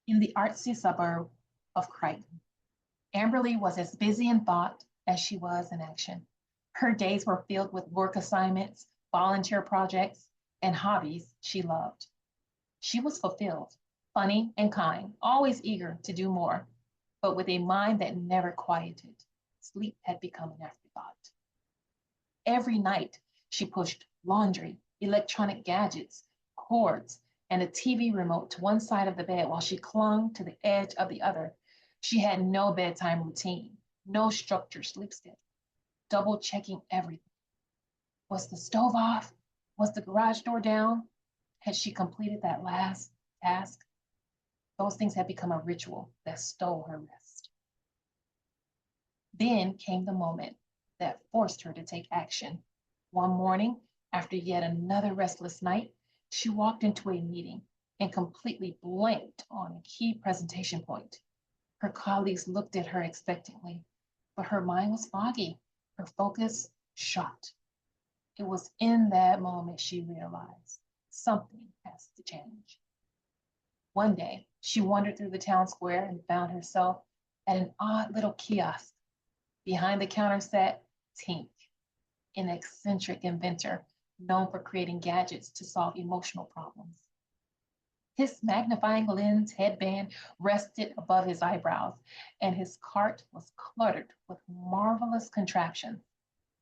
In the artsy suburb of Crichton, Amberlee was as busy in thought as she was in action. Her days were filled with work assignments, volunteer projects, and hobbies she loved. She was fulfilled, funny and kind, always eager to do more, but with a mind that never quieted. Sleep had become an afterthought. Every night, she pushed laundry, electronic gadgets, cords, and a TV remote to one side of the bed while she clung to the edge of the other. She had no bedtime routine, no structured sleep schedule, double checking everything. Was the stove off? Was the garage door down? Had she completed that last task? Those things had become a ritual that stole her rest. Then came the moment that forced her to take action. One morning, after yet another restless night, she walked into a meeting and completely blanked on a key presentation point. Her colleagues looked at her expectantly, but her mind was foggy, her focus shot. It was in that moment she realized something has to change. One day, she wandered through the town square and found herself at an odd little kiosk. Behind the counter sat Tink, an eccentric inventor known for creating gadgets to solve emotional problems. His magnifying lens headband rested above his eyebrows, and his cart was cluttered with marvelous contraptions,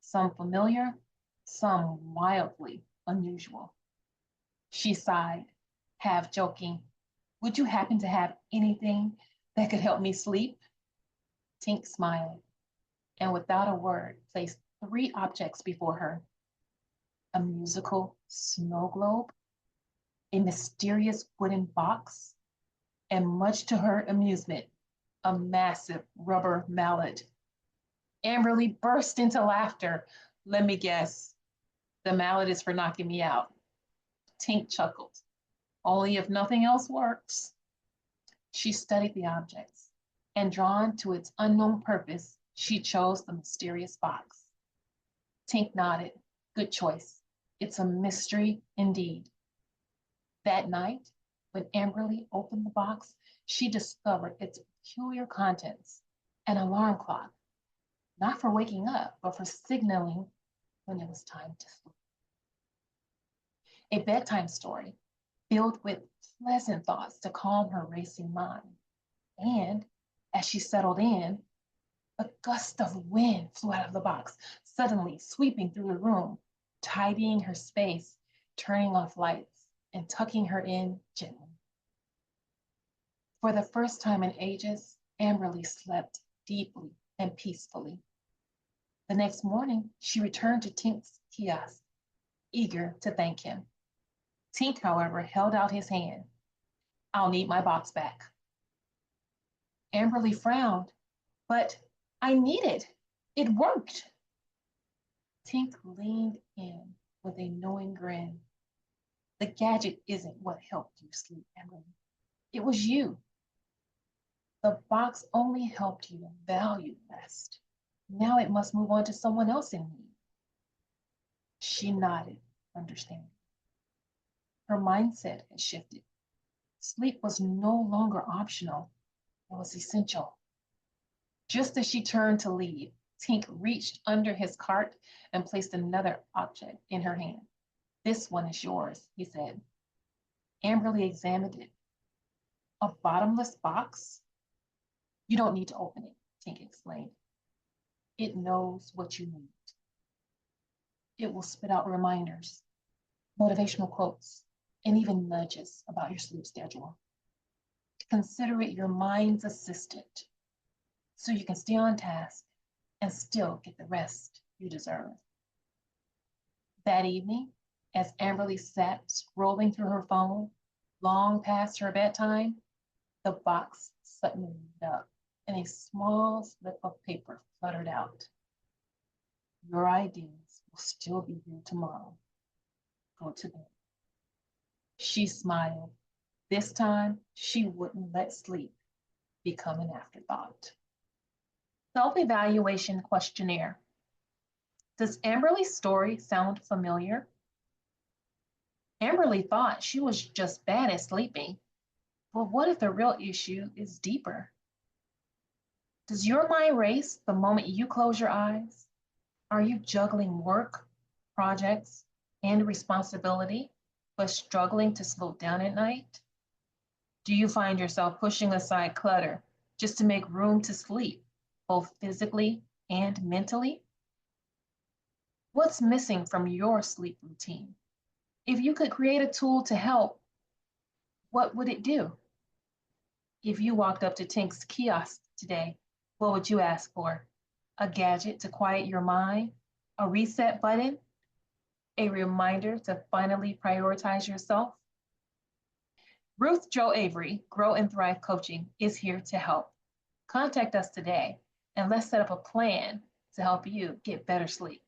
some familiar, some wildly unusual. She sighed, half joking, "Would you happen to have anything that could help me sleep?" Tink smiled, and without a word, placed three objects before her: a musical snow globe, a mysterious wooden box, and much to her amusement, a massive rubber mallet. Amberlee burst into laughter. "Let me guess, the mallet is for knocking me out." Tink chuckled. "Only if nothing else works." She studied the objects, and drawn to its unknown purpose, she chose the mysterious box. Tink nodded. "Good choice. It's a mystery indeed." That night, when Amberlee opened the box, she discovered its peculiar contents: an alarm clock, not for waking up, but for signaling when it was time to sleep. A bedtime story filled with pleasant thoughts to calm her racing mind. And as she settled in, a gust of wind flew out of the box, suddenly sweeping through the room, tidying her space, turning off lights, and tucking her in gently. For the first time in ages, Amberlee slept deeply and peacefully. The next morning, she returned to Tink's kiosk, eager to thank him. Tink, however, held out his hand. "I'll need my box back." Amberlee frowned. "But I need it. It worked." Tink leaned in with a knowing grin. "The gadget isn't what helped you sleep, Amberlee. It was you. The box only helped you value rest. Now it must move on to someone else in need." She nodded, understanding. Her mindset had shifted. Sleep was no longer optional, it was essential. Just as she turned to leave, Tink reached under his cart and placed another object in her hand. "This one is yours," he said. Amberlee examined it. "A bottomless box?" "You don't need to open it," Tink explained. "It knows what you need. It will spit out reminders, motivational quotes, and even nudges about your sleep schedule. Consider it your mind's assistant so you can stay on task and still get the rest you deserve." That evening, as Amberlee sat scrolling through her phone, long past her bedtime, the box suddenly lit up and a small slip of paper fluttered out. "Your ideas will still be here tomorrow. Go to bed." She smiled. This time, she wouldn't let sleep become an afterthought. Self-evaluation questionnaire. Does Amberlee's story sound familiar? Amberlee thought she was just bad at sleeping. But what if the real issue is deeper? Does your mind race the moment you close your eyes? Are you juggling work, projects, and responsibility, but struggling to slow down at night? Do you find yourself pushing aside clutter just to make room to sleep, both physically and mentally? What's missing from your sleep routine? If you could create a tool to help, what would it do? If you walked up to Tink's kiosk today, what would you ask for? A gadget to quiet your mind? A reset button? A reminder to finally prioritize yourself? RuthJoAvery, Grow and Thrive Coaching, is here to help. Contact us today and let's set up a plan to help you get better sleep.